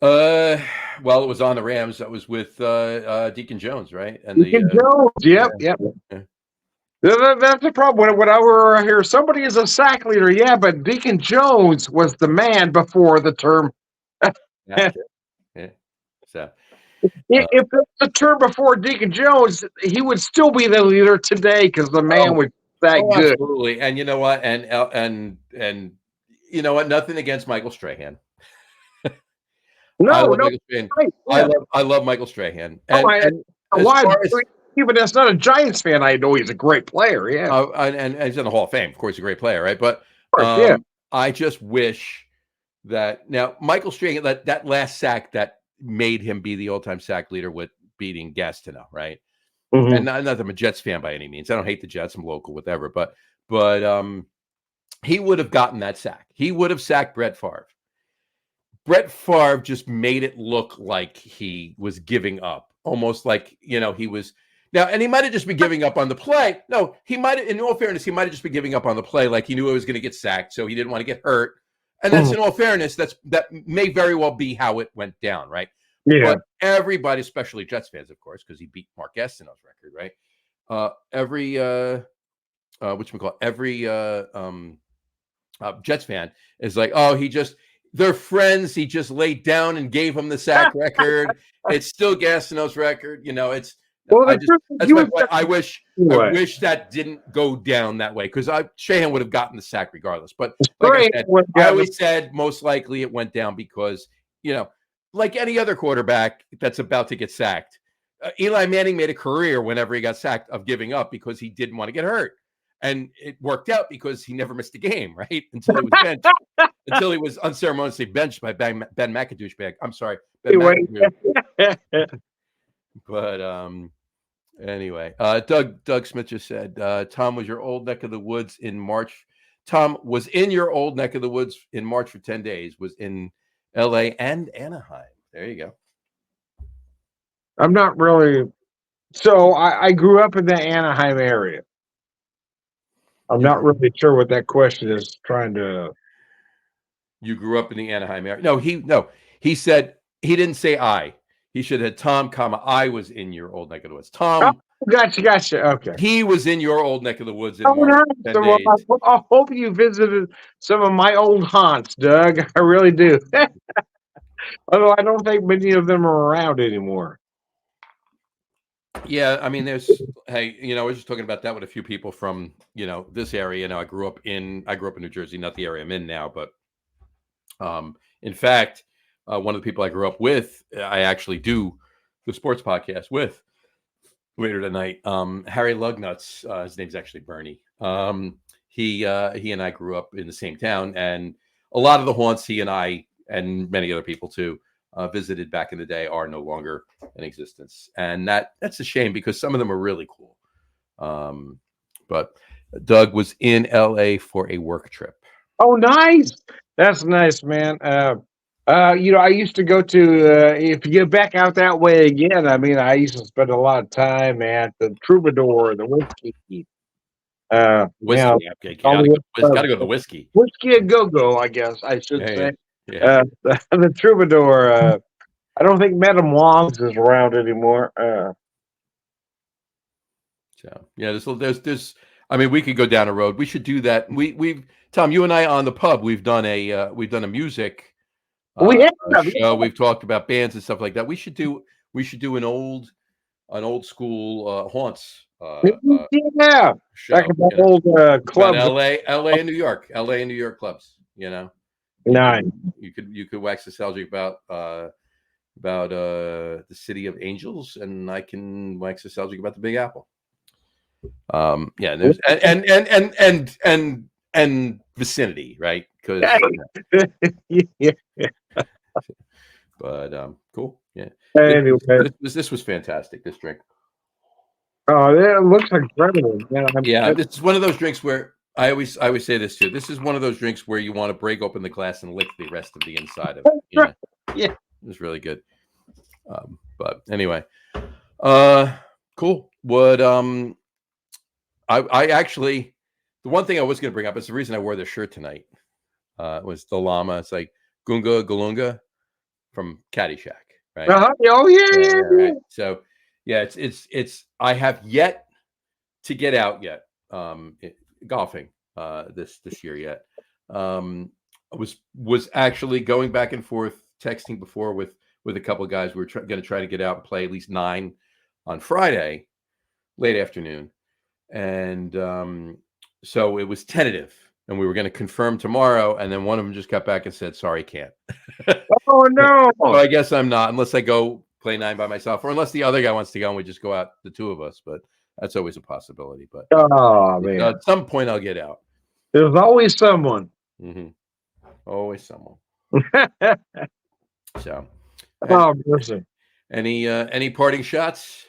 Well, it was on the Rams. That was with Deacon Jones, right? And Deacon Jones. Yep. Yeah. That's the problem. Whenever I hear somebody is a sack leader, yeah, but Deacon Jones was the man before the term. Yeah. So, if the term before Deacon Jones, he would still be the leader today, because the man was that good. Absolutely. And you know what? And you know what? Nothing against Michael Strahan. I love Michael Strahan. Even as not a Giants fan, I know he's a great player. Yeah, and he's in the Hall of Fame. Of course, he's a great player, right? But I just wish that now Michael Strahan, that last sack that made him be the all-time sack leader with beating Gastineau, right? Mm-hmm. And not that I'm a Jets fan by any means. I don't hate the Jets. I'm local, whatever. But he would have gotten that sack. He would have sacked Brett Favre. Brett Favre just made it look like he was giving up, almost like, he was now, and he might have just been giving up on the play. No, he might have, in all fairness, he might have just been giving up on the play, like he knew he was going to get sacked, so he didn't want to get hurt. And that's, in all fairness, that may very well be how it went down, right? Yeah. But everybody, especially Jets fans, of course, because he beat Mark Gastineau's record, right? Every Jets fan is like, oh, they're friends. He just laid down and gave him the sack record. It's still Gastineau's record. It's. I wish that didn't go down that way, because Strahan would have gotten the sack regardless. But like I always said, most likely it went down because like any other quarterback that's about to get sacked, Eli Manning made a career whenever he got sacked of giving up because he didn't want to get hurt. And it worked out because he never missed a game, right? Until he was benched. Until he was unceremoniously benched by Ben McAdoosh. I'm sorry, Ben McAdoosh. But anyway, Doug Smith just said, Tom was your old neck of the woods in March. Tom was in your old neck of the woods in March for 10 days, was in LA and Anaheim. There you go. I'm not really. So I grew up in the Anaheim area. I'm not really sure what that question is trying to. You grew up in the Anaheim area. No, he said, he didn't say I. He should have Tom, I was in your old neck of the woods. Tom. Oh, gotcha. Okay. He was in your old neck of the woods. I hope you visited some of my old haunts, Doug. I really do. Although I don't think many of them are around anymore. Yeah, I mean, I was just talking about that with a few people from, this area. I grew up in New Jersey, not the area I'm in now, but in fact, one of the people I grew up with, I actually do the sports podcast with. later tonight. Harry Lugnuts, his name's actually Bernie. He and I grew up in the same town, and a lot of the haunts he and I and many other people too visited back in the day are no longer in existence, and that's a shame because some of them are really cool. But Doug was in LA for a work trip. Oh, nice. That's nice, man. I used to go to, if you get back out that way again, I mean, I used to spend a lot of time at the Troubadour, the whiskey. Whiskey. Okay, gotta go to the whiskey. Whiskey a go-go, I guess I should say. Yeah. The Troubadour, I don't think Madame Wong's is around anymore. So yeah, there's. I mean, we could go down a road. We should do that. We've Tom, you and I on the pub. We've done a music show. We've talked about bands and stuff like that. We should do an old school haunts. Show, back in the old clubs. LA and New York clubs. You know, nine. You could wax nostalgic about the City of Angels, and I can wax nostalgic about the Big Apple. Yeah, there's and vicinity, right? Because yeah. But cool. Yeah. Anyway, this was fantastic. This drink. Oh, it looks incredible. Yeah, this is one of those drinks where I always say this too. This is one of those drinks where you want to break open the glass and lick the rest of the inside of it. You know? Yeah, it's really good. But anyway, cool. What I actually, the one thing I was going to bring up is the reason I wore this shirt tonight was the llama. It's like Gunga Galunga from Caddyshack, right? Oh yeah. Right. So yeah, it's I have yet to get out yet golfing this year yet. I was actually going back and forth texting before with a couple of guys. We were going to try to get out and play at least 9 on Friday, late afternoon. And so it was tentative, and we were going to confirm tomorrow. And then one of them just got back and said, "Sorry, can't." Oh no! So I guess I'm not, unless I go play 9 by myself, or unless the other guy wants to go and we just go out, the two of us. But that's always a possibility. But man, at some point I'll get out. There's always someone. Mm-hmm. Always someone. So, listen. Any parting shots?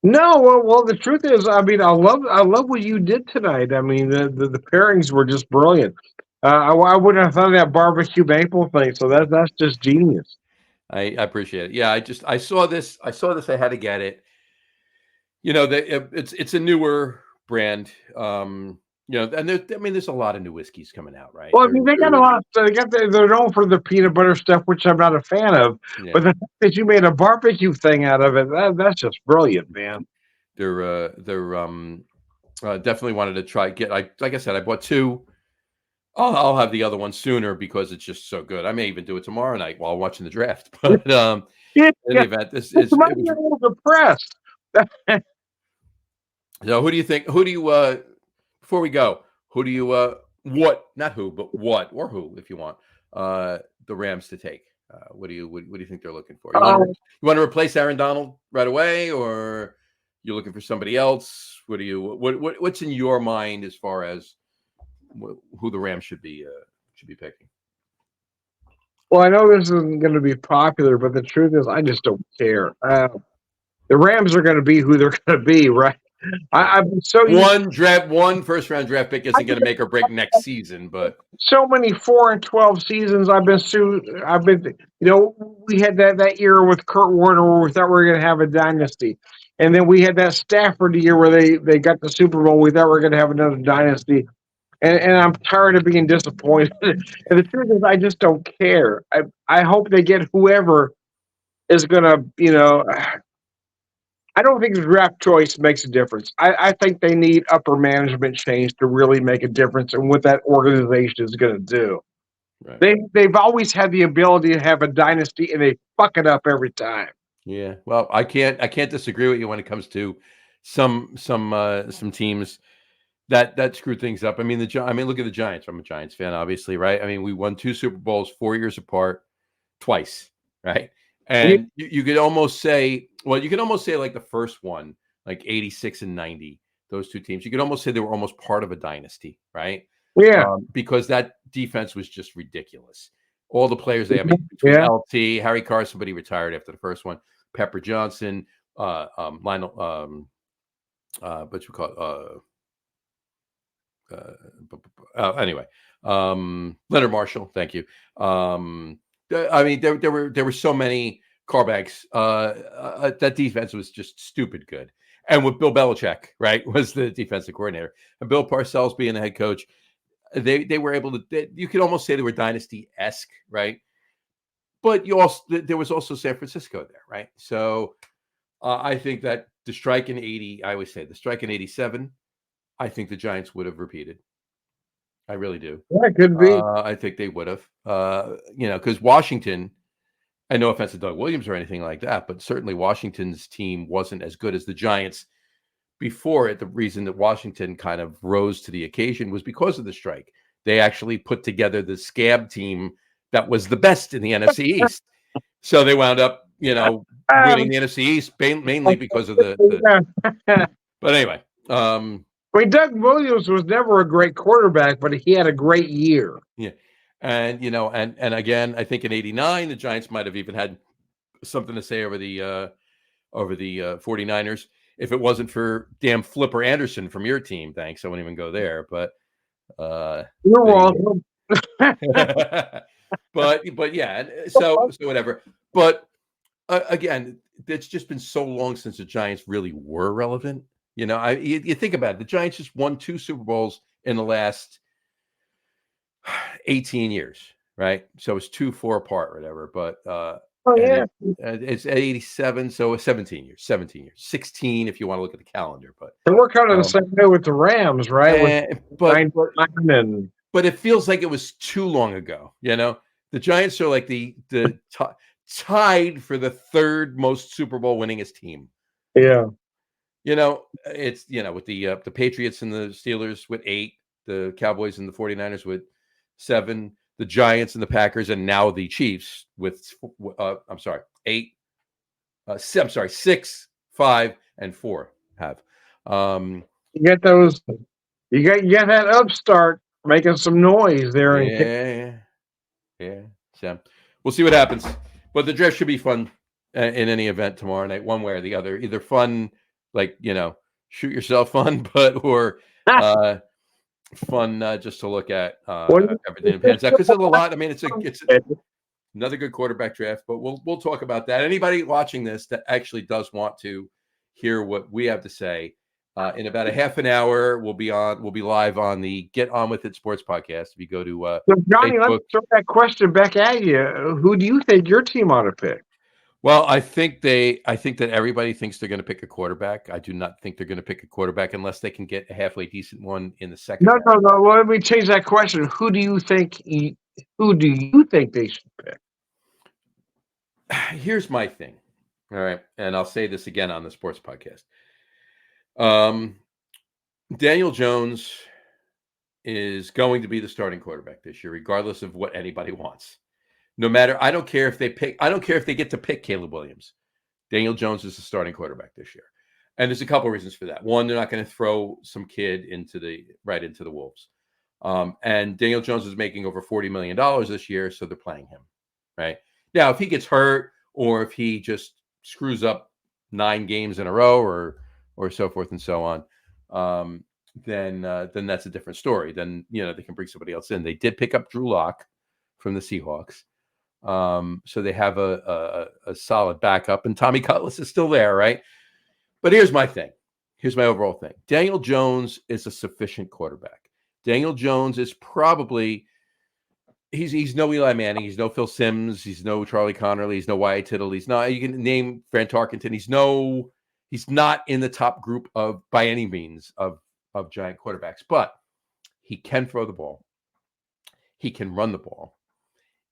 No, well, the truth is, I mean, I love what you did tonight. I mean, the pairings were just brilliant. I wouldn't have thought of that barbecue maple thing, so that's just genius. I appreciate it. Yeah, I saw this. I had to get it. You know, it's a newer brand. You know, and there's a lot of new whiskeys coming out, right? Well, I mean, they got a lot. They're known for the peanut butter stuff, which I'm not a fan of. Yeah. But the fact that you made a barbecue thing out of it, that's just brilliant, man. They're definitely wanted to try like I said, I bought 2. I'll have the other one sooner because it's just so good. I may even do it tomorrow night while watching the draft. But in any event, this is. Depressed. So, who do you think? Who do you? Before we go, who do you? What? Not who, but what, or who, if you want. The Rams to take. What do you think they're looking for? You want to replace Aaron Donald right away, or you're looking for somebody else? What's in your mind as far as who the Rams should be picking? Well, I know this isn't going to be popular, but the truth is, I just don't care. The Rams are going to be who they're going to be, right? I've been so one first round draft pick isn't going to make or break next season, but so many 4-12 seasons I've been, we had that year with Kurt Warner where we thought we were going to have a dynasty, and then we had that Stafford year where they got the Super Bowl. We thought we were going to have another dynasty, and I'm tired of being disappointed. And the truth is, I just don't care. I hope they get whoever is going to, I don't think the draft choice makes a difference. I think they need upper management change to really make a difference in what that organization is going to do. Right. They've always had the ability to have a dynasty, and they fuck it up every time. Yeah, well, I can't disagree with you when it comes to some teams that screw things up. I mean, look at the Giants. I'm a Giants fan, obviously, right? I mean, we won 2 Super Bowls 4 years apart, twice, right? And you could almost say, like the first one like 86 and 90. Those two teams, you could almost say they were almost part of a dynasty, right? Yeah. Because that defense was just ridiculous. All the players they had between Yeah. LT, Harry Carson, but he retired after the first one. Pepper Johnson, Lionel, what you call anyway, Leonard Marshall. Thank you. I mean, there were so many callbacks. That defense was just stupid good. And with Bill Belichick, right, was the defensive coordinator, and Bill Parcells being the head coach, they were able to. You could almost say they were dynasty-esque, right? But there was also San Francisco there, right? So I think that the strike in 80, I always say the strike in 87, I think the Giants would have repeated. I really do. Yeah, it could be. I think they would have, because Washington, and no offense to Doug Williams or anything like that, but certainly Washington's team wasn't as good as the Giants before it. The reason that Washington kind of rose to the occasion was because of the strike. They actually put together the scab team that was the best in the NFC East. So they wound up, winning the NFC East mainly because of the but anyway. I mean, Doug Williams was never a great quarterback, but he had a great year. Yeah. And, and again, I think in 89, the Giants might have even had something to say over the 49ers. If it wasn't for damn Flipper Anderson from your team, thanks. I won't even go there, but you're wrong. but yeah, so whatever. But again, it's just been so long since the Giants really were relevant. You think about it. The Giants just won 2 Super Bowls in the last 18 years, right? So it's 2-4 apart, whatever. But it's 87, so 17 years, 16 if you want to look at the calendar. But and we're kind of the same way with the Rams, right? But it feels like it was too long ago. The Giants are like the tied for the 3rd most Super Bowl winningest team. Yeah. It's with the Patriots and the Steelers with 8, the Cowboys and the 49ers with 7, the Giants and the Packers, and now the Chiefs with 8. 6, 5, and 4 have. You get those. You got that upstart making some noise there. Yeah. So we'll see what happens. But the draft should be fun in any event tomorrow night, one way or the other. Either fun, like shoot yourself fun, or fun just to look at everything pans out, because there's a lot. I mean, it's another good quarterback draft, but we'll talk about that. Anybody watching this that actually does want to hear what we have to say, in about a half an hour, we'll be live on the Get On With It Sports Podcast. If you go to so Johnny, Facebook. let's throw that question back at you. Who do you think your team ought to pick? Well, I think that everybody thinks they're going to pick a quarterback. I do not think they're going to pick a quarterback unless they can get a halfway decent one in the second. No. Well, let me change that question. Who do you think they should pick? Here's my thing. All right, and I'll say this again on the sports podcast. Daniel Jones is going to be the starting quarterback this year, regardless of what anybody wants. No matter, I don't care if they get to pick Caleb Williams. Daniel Jones is the starting quarterback this year. And there's a couple of reasons for that. One, they're not going to throw some kid into the Wolves. And Daniel Jones is making over $40 million this year, so they're playing him. Right? Now, if he gets hurt or if he just screws up 9 games in a row or so forth and so on, then that's a different story. Then, they can bring somebody else in. They did pick up Drew Lock from the Seahawks. So they have a solid backup, and Tommy Cutlass is still there, right? But here's my thing. Here's my overall thing. Daniel Jones is a sufficient quarterback. Daniel Jones is probably he's no Eli Manning, he's no Phil Simms, he's no Charlie Connerly, he's no Wyatt Tittle, he's not. You can name Fran Tarkenton. He's not in the top group of by any means of giant quarterbacks, but he can throw the ball. He can run the ball.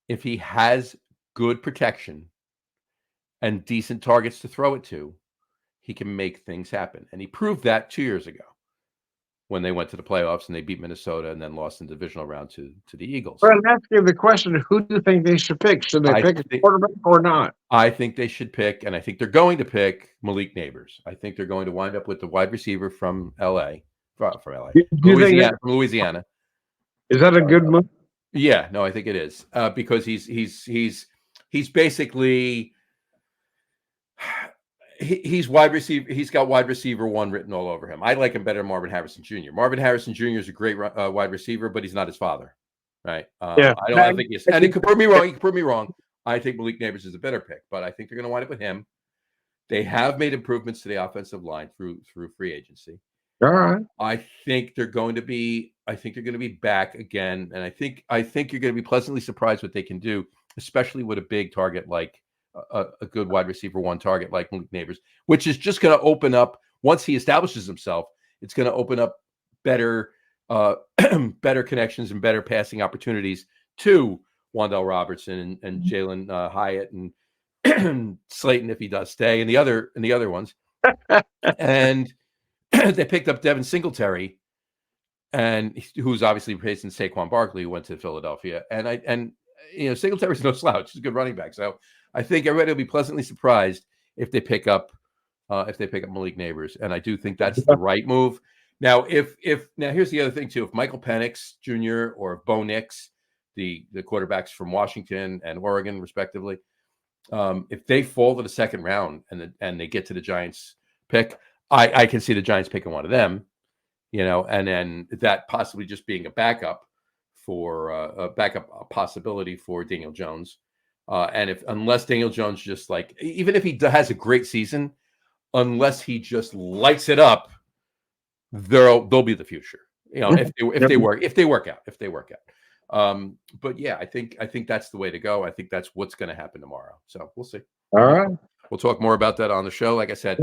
If he has good protection and decent targets to throw it to, he can make things happen. And he proved that 2 years ago. when they went to the playoffs and they beat Minnesota and then lost in the divisional round to the Eagles. But I'm asking the question: who do you think they should pick? Should they pick a quarterback or not? I think they should pick, and I think they're going to pick Malik Neighbors. I think they're going to wind up with the wide receiver from L.A. from Louisiana. Is that a good move? Yeah, no, I think it is because he's basically he's wide receiver. He's got wide receiver 1 written all over him. I like him better than Marvin Harrison Jr. Marvin Harrison Jr. is a great wide receiver, but he's not his father, right? Yeah, I don't think he is. And he could prove me wrong. He could prove me wrong. I think Malik Neighbors is a better pick, but I think they're going to wind up with him. They have made improvements to the offensive line through free agency. All right. I think they're going to be back again, and I think you're going to be pleasantly surprised what they can do, especially with a big target like a good wide receiver 1 target like Malik Neighbors, which is just going to open up once he establishes himself. It's going to open up better better connections and better passing opportunities to Wan'Dale Robertson and Jalen Hyatt and Slayton if he does stay, and the other ones, and they picked up Devin Singletary, and who's obviously replacing Saquon Barkley, who went to Philadelphia, and Singletary's no slouch; he's a good running back. So I think everybody will be pleasantly surprised if they pick up Malik Neighbors, and I do think that's the right move. Now, now here's the other thing too: if Michael Penix Jr. or Bo Nix, the quarterbacks from Washington and Oregon, respectively, if they fall to the second round and they get to the Giants pick, I can see the Giants picking one of them, and then that possibly just being a backup possibility for Daniel Jones. And unless Daniel Jones just even if he has a great season, unless he just lights it up, they'll be the future. If they work out. But yeah, I think that's the way to go. I think that's what's going to happen tomorrow. So we'll see. All right. We'll talk more about that on the show. Like I said,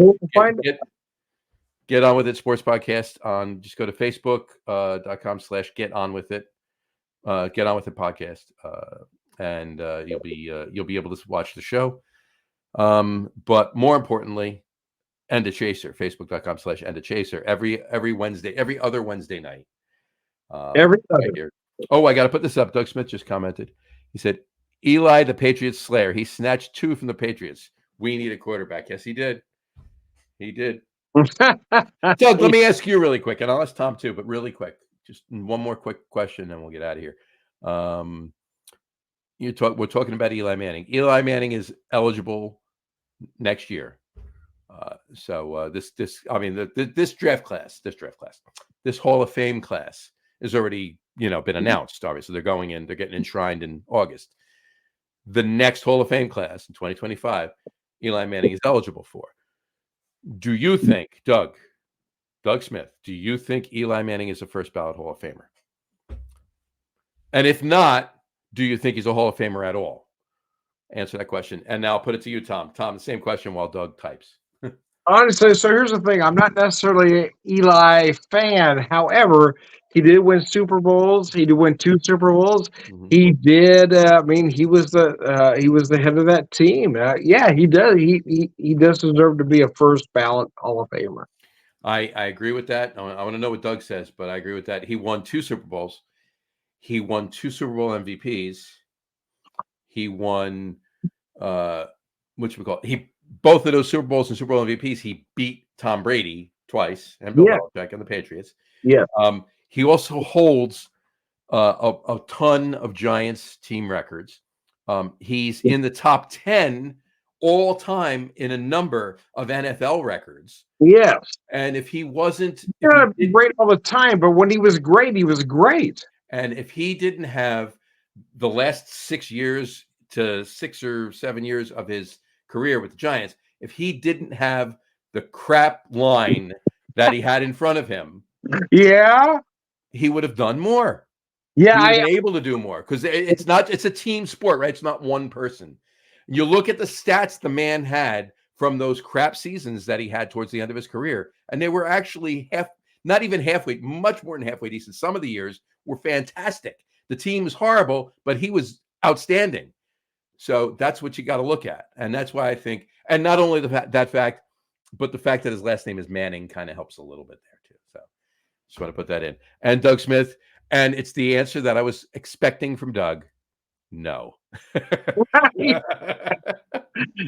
Get On With It Sports Podcast on. Just go to Facebook.com/Get On With It. Get On With It Podcast, and you'll be able to watch the show. But more importantly, End a Chaser. Facebook.com/End a Chaser. Every Wednesday, every other Wednesday night. Every other. Right here. Oh, I got to put this up. Doug Smith just commented. He said, "Eli, the Patriots slayer. He snatched 2 from the Patriots. We need a quarterback." Yes, he did. He did. Doug, let me ask you really quick, and I'll ask Tom too, but really quick. Just one more quick question, and we'll get out of here. We're talking about Eli Manning. Eli Manning is eligible next year. This draft class, this Hall of Fame class is already, been announced. Obviously, they're going in, they're getting enshrined in August. The next Hall of Fame class in 2025, Eli Manning is eligible for. Do you think, Doug Smith, do you think Eli Manning is a first ballot Hall of Famer? And if not, do you think he's a Hall of Famer at all? Answer that question. And now I'll put it to you, Tom. Tom, the same question while Doug types. Honestly, so here's the thing. I'm not necessarily an Eli fan. However, he did win Super Bowls. He did win 2 Super Bowls. Mm-hmm. He did. He was the head of that team. Yeah, he does. He does deserve to be a first ballot Hall of Famer. I agree with that. I want to know what Doug says, but I agree with that. He won 2 Super Bowls. He won 2 Super Bowl MVPs. He won both of those Super Bowls and Super Bowl MVPs. He beat Tom Brady twice and Bill Belichick and the Patriots. Yeah. He also holds a ton of Giants team records. He's in the top 10 all time in a number of NFL records. Yes. And if he wasn't great all the time, but when he was great, he was great. And if he didn't have the last 6 years to 6 or 7 years of his career with the Giants, if he didn't have the crap line that he had in front of him, he would have done more. Yeah, he was able to do more because it's a team sport, right? It's not one person. You look at the stats the man had from those crap seasons that he had towards the end of his career, and they were actually not even halfway, much more than halfway decent. Some of the years were fantastic. The team was horrible, but he was outstanding. So that's what you got to look at. And that's why I think, and not only that fact, but the fact that his last name is Manning kind of helps a little bit there too. So Just want to put that in. And Doug Smith, and it's the answer that I was expecting from Doug. No.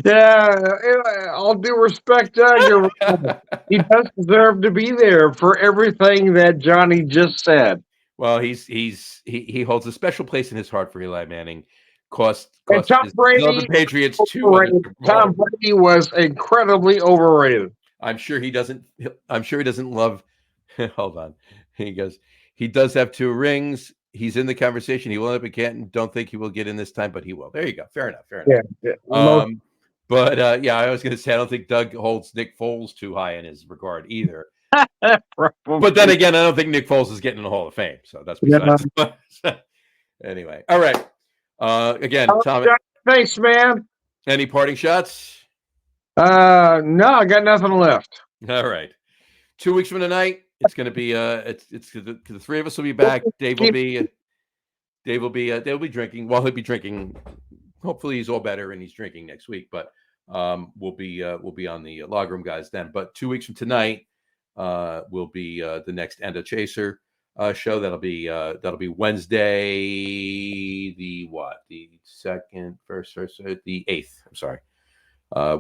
Yeah, all due respect, Doug, you're right. He does deserve to be there for everything that Johnny just said. Well, he holds a special place in his heart for Eli Manning. Cost Tom Brady, the Patriots too. Tom Brady was incredibly overrated. I'm sure he doesn't love. Hold on. He goes. He does have 2 rings. He's in the conversation. He will end up in Canton. Don't think he will get in this time, but he will. There you go. Fair enough. Yeah. But yeah, I was going to say I don't think Doug holds Nick Foles too high in his regard either. But then again, I don't think Nick Foles is getting in the Hall of Fame. So that's besides. Anyway, all right. Again, Tom. Thanks, man. Any parting shots? No, I got nothing left. All right. 2 weeks from tonight, it's going to be it's the 3 of us will be back. Dave will be drinking. Well, he'll be drinking. Hopefully, he's all better and he's drinking next week. But we'll be on the log room guys then. But 2 weeks from tonight will be the next Enda Chaser show. That'll be Wednesday, the 8th. I'm sorry,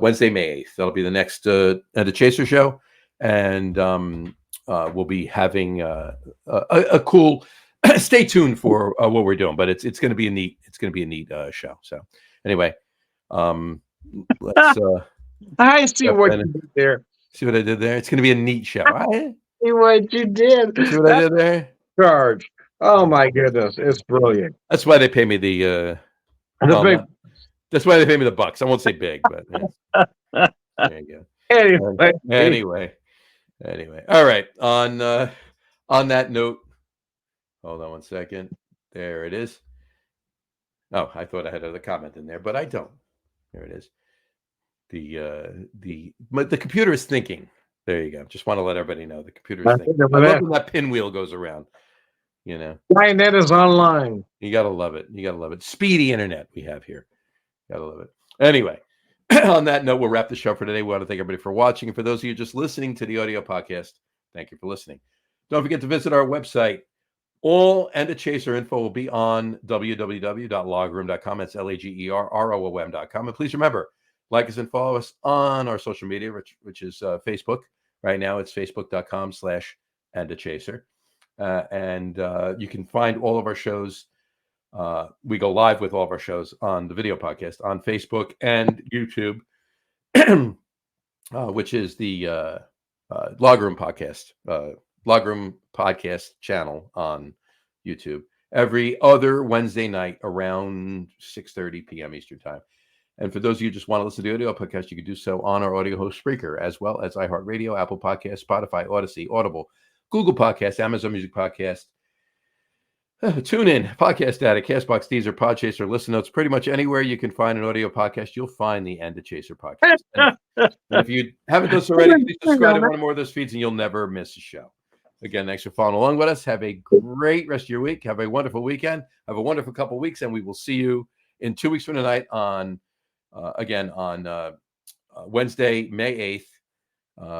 Wednesday, May 8th. That'll be the next Enda Chaser show, and we'll be having a cool. Stay tuned for what we're doing, but it's going to be a neat show. So anyway, let's. I see what you did there. See what I did there? It's going to be a neat show. See what you did. See what I did there? Charge. Oh my goodness, it's brilliant. That's why they pay me the that's why they pay me the bucks. I won't say big, but there you go. Anyway. All right. On that note, hold on one second. There it is. Oh, I thought I had another comment in there, but I don't. There it is. The computer is thinking. There you go. Just want to let everybody know the computer is thinking. I love when that pinwheel goes around. You know, internet is online. You gotta love it. Speedy internet we have here. Gotta love it. Anyway, on that note, we'll wrap the show for today. We want to thank everybody for watching, and for those of you just listening to the audio podcast, thank you for listening. Don't forget to visit our website. All Enda Chaser info will be on www.logroom.com. That's LAGERROOM.com. And please remember, like us and follow us on our social media, which is Facebook. Right now, it's facebook.com/Enda Chaser. And you can find all of our shows. We go live with all of our shows on the video podcast on Facebook and YouTube, which is the Logroom podcast, Logroom podcast channel on YouTube every other Wednesday night around 6:30 p.m. Eastern time. And for those of you who just want to listen to the audio podcast, you can do so on our audio host Spreaker, as well as iHeartRadio, Apple Podcasts, Spotify, Odyssey, Audible, Google Podcasts, Amazon Music Podcast, TuneIn, Podcast Addict, Castbox, Deezer, Podchaser, Listen Notes. Pretty much anywhere you can find an audio podcast, you'll find the Enda Chaser podcast. And if you haven't done so already, please subscribe to one or more of those feeds and you'll never miss a show. Again, thanks for following along with us. Have a great rest of your week. Have a wonderful weekend. Have a wonderful couple of weeks, and we will see you in 2 weeks from tonight on Wednesday, May 8th,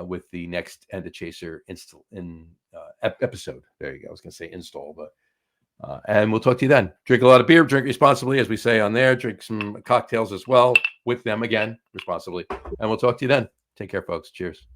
with the next Enda Chaser episode. There you go. I was going to say install, but and we'll talk to you then. Drink a lot of beer, drink responsibly, as we say on there. Drink some cocktails as well with them, again, responsibly. And we'll talk to you then. Take care, folks. Cheers.